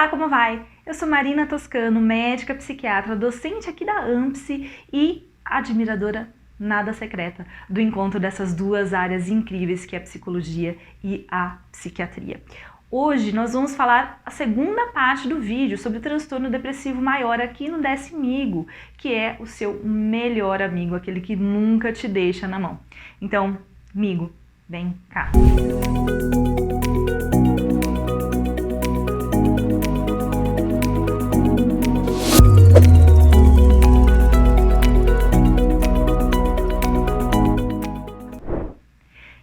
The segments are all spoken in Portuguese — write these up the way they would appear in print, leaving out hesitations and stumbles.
Olá, como vai? Eu sou Marina Toscano, médica psiquiatra, docente aqui da AMPSE e admiradora nada secreta do encontro dessas duas áreas incríveis que é a psicologia e a psiquiatria. Hoje nós vamos falar a segunda parte do vídeo sobre o transtorno depressivo maior aqui no Desce-migo, que é o seu melhor amigo, aquele que nunca te deixa na mão. Então, migo, vem cá.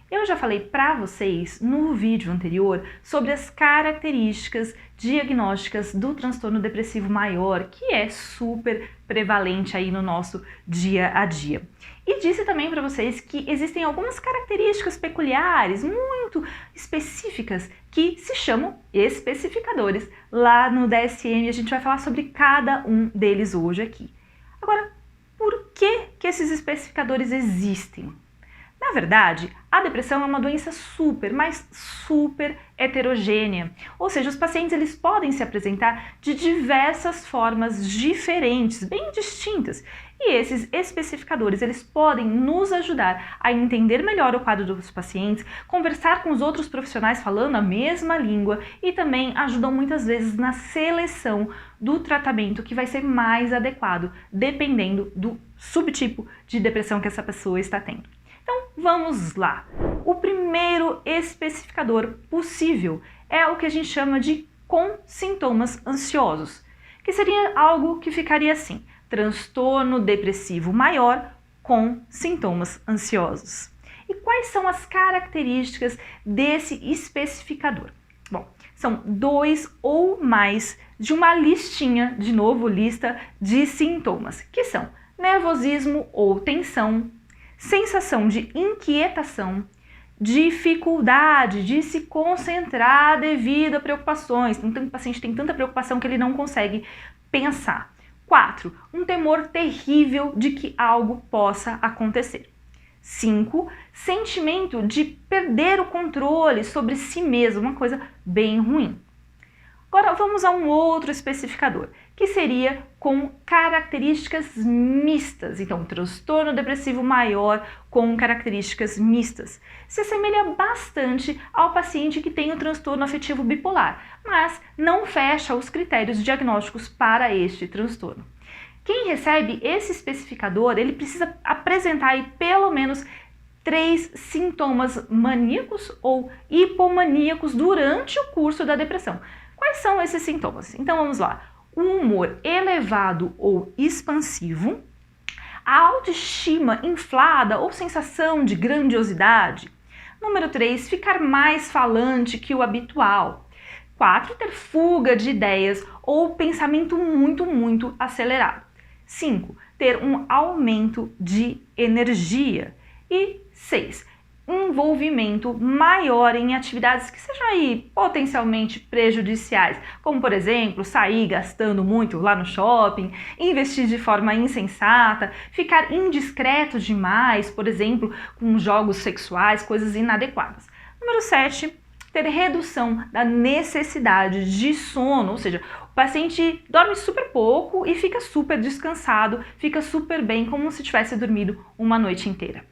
Eu já falei para vocês no vídeo anterior sobre as características diagnósticas do transtorno depressivo maior, que é super prevalente aí no nosso dia a dia. E disse também para vocês que existem algumas características peculiares, muito específicas, que se chamam especificadores. Lá no DSM a gente vai falar sobre cada um deles hoje aqui. Agora, por que esses especificadores existem? Na verdade, a depressão é uma doença super heterogênea, ou seja, os pacientes eles podem se apresentar de diversas formas diferentes, bem distintas, e esses especificadores eles podem nos ajudar a entender melhor o quadro dos pacientes, conversar com os outros profissionais falando a mesma língua e também ajudam muitas vezes na seleção do tratamento que vai ser mais adequado, dependendo do subtipo de depressão que essa pessoa está tendo. Então, vamos lá. O primeiro especificador possível é o que a gente chama de com sintomas ansiosos, que seria algo que ficaria assim: transtorno depressivo maior com sintomas ansiosos. E quais são as características desse especificador? Bom, são 2 ou mais de uma listinha, de novo, lista de sintomas, que são nervosismo ou tensão, sensação de inquietação, dificuldade de se concentrar devido a preocupações. Então, o paciente tem tanta preocupação que ele não consegue pensar. 4. Um temor terrível de que algo possa acontecer. 5. Sentimento de perder o controle sobre si mesmo, uma coisa bem ruim. Agora vamos a um outro especificador, que seria com características mistas. Então, transtorno depressivo maior com características mistas. Se assemelha bastante ao paciente que tem o transtorno afetivo bipolar, mas não fecha os critérios diagnósticos para este transtorno. Quem recebe esse especificador, ele precisa apresentar aí pelo menos 3 sintomas maníacos ou hipomaníacos durante o curso da depressão. Quais são esses sintomas? Então vamos lá. Um humor elevado ou expansivo, a autoestima inflada ou sensação de grandiosidade. Número 3, ficar mais falante que o habitual. 4, ter fuga de ideias ou pensamento muito acelerado. 5, ter um aumento de energia. E 6, envolvimento maior em atividades que sejam aí potencialmente prejudiciais, como por exemplo, sair gastando muito lá no shopping, investir de forma insensata, ficar indiscreto demais, por exemplo, com jogos sexuais, coisas inadequadas. Número 7, ter redução da necessidade de sono, ou seja, o paciente dorme super pouco e fica super descansado, fica super bem, como se tivesse dormido uma noite inteira.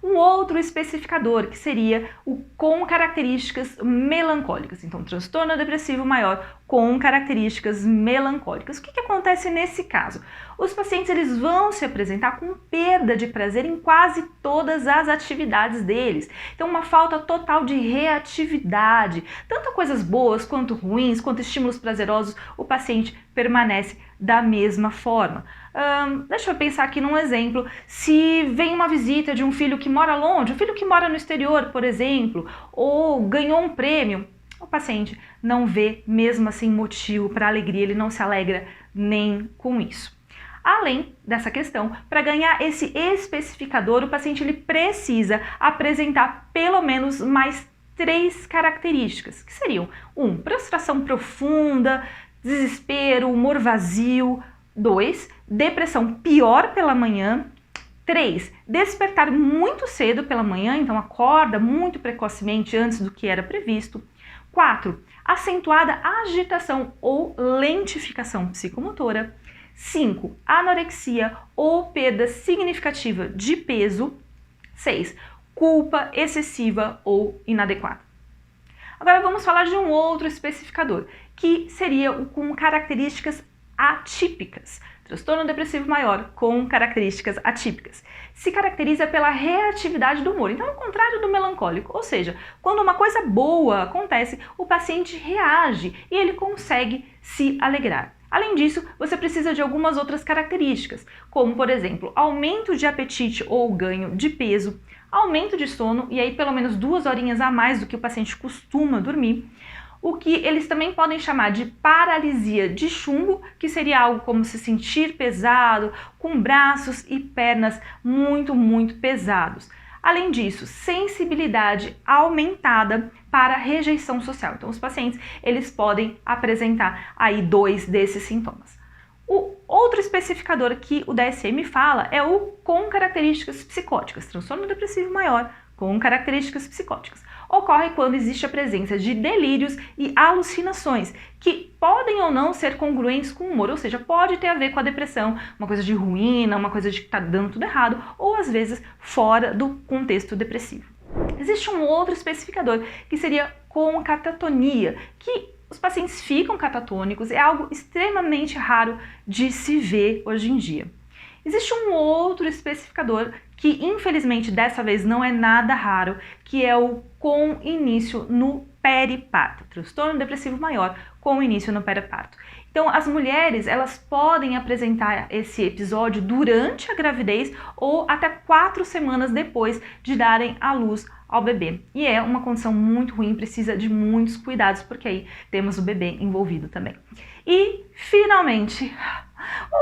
Um outro especificador, que seria o com características melancólicas. Então, transtorno depressivo maior com características melancólicas. O que acontece nesse caso? Os pacientes eles vão se apresentar com perda de prazer em quase todas as atividades deles. Então, uma falta total de reatividade. Tanto coisas boas quanto ruins, quanto estímulos prazerosos, o paciente permanece da mesma forma. Deixa eu pensar aqui num exemplo. Se vem uma visita de um filho que mora longe, um filho que mora no exterior, por exemplo, ou ganhou um prêmio, o paciente não vê mesmo assim motivo para alegria, ele não se alegra nem com isso. Além dessa questão, para ganhar esse especificador, o paciente ele precisa apresentar pelo menos mais 3 características, que seriam: 1, prostração profunda, desespero, humor vazio. 2, depressão pior pela manhã. 3, despertar muito cedo pela manhã, então acorda muito precocemente antes do que era previsto. 4. Acentuada agitação ou lentificação psicomotora. 5. Anorexia ou perda significativa de peso. 6. Culpa excessiva ou inadequada. Agora vamos falar de um outro especificador, que seria o com características atípicas. Transtorno depressivo maior com características atípicas. Se caracteriza pela reatividade do humor, então ao contrário do melancólico, ou seja, quando uma coisa boa acontece, o paciente reage e ele consegue se alegrar. Além disso, você precisa de algumas outras características, como por exemplo, aumento de apetite ou ganho de peso, aumento de sono, e aí pelo menos 2 horinhas a mais do que o paciente costuma dormir, o que eles também podem chamar de paralisia de chumbo, que seria algo como se sentir pesado, com braços e pernas muito pesados. Além disso, sensibilidade aumentada para rejeição social. Então, os pacientes, eles podem apresentar aí 2 desses sintomas. O outro especificador que o DSM fala é o com características psicóticas, transtorno depressivo maior com características psicóticas. Ocorre quando existe a presença de delírios e alucinações, que podem ou não ser congruentes com o humor, ou seja, pode ter a ver com a depressão, uma coisa de ruína, uma coisa de que está dando tudo errado, ou às vezes fora do contexto depressivo. Existe um outro especificador que seria com catatonia, que os pacientes ficam catatônicos, é algo extremamente raro de se ver hoje em dia. Existe um outro especificador que, infelizmente, dessa vez não é nada raro, que é o com início no periparto, transtorno depressivo maior com início no periparto. Então, as mulheres, elas podem apresentar esse episódio durante a gravidez ou até 4 semanas depois de darem à luz ao bebê. E é uma condição muito ruim, precisa de muitos cuidados, porque aí temos o bebê envolvido também. E, finalmente,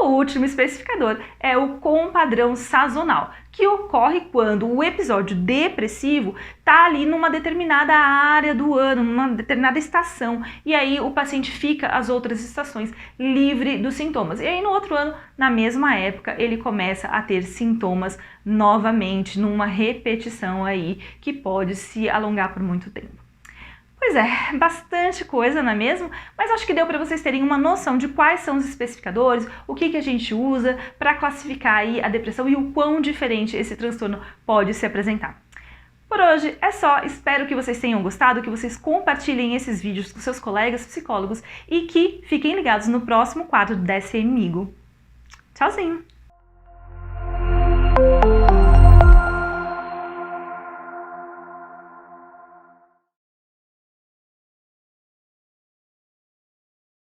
o último especificador é o com padrão sazonal, que ocorre quando o episódio depressivo está ali numa determinada área do ano, numa determinada estação, e aí o paciente fica as outras estações livre dos sintomas. E aí no outro ano, na mesma época, ele começa a ter sintomas novamente, numa repetição aí que pode se alongar por muito tempo. Pois é, bastante coisa, não é mesmo? Mas acho que deu para vocês terem uma noção de quais são os especificadores, o que a gente usa para classificar aí a depressão e o quão diferente esse transtorno pode se apresentar. Por hoje é só, espero que vocês tenham gostado, que vocês compartilhem esses vídeos com seus colegas psicólogos e que fiquem ligados no próximo quadro do DSM Migo. Tchauzinho!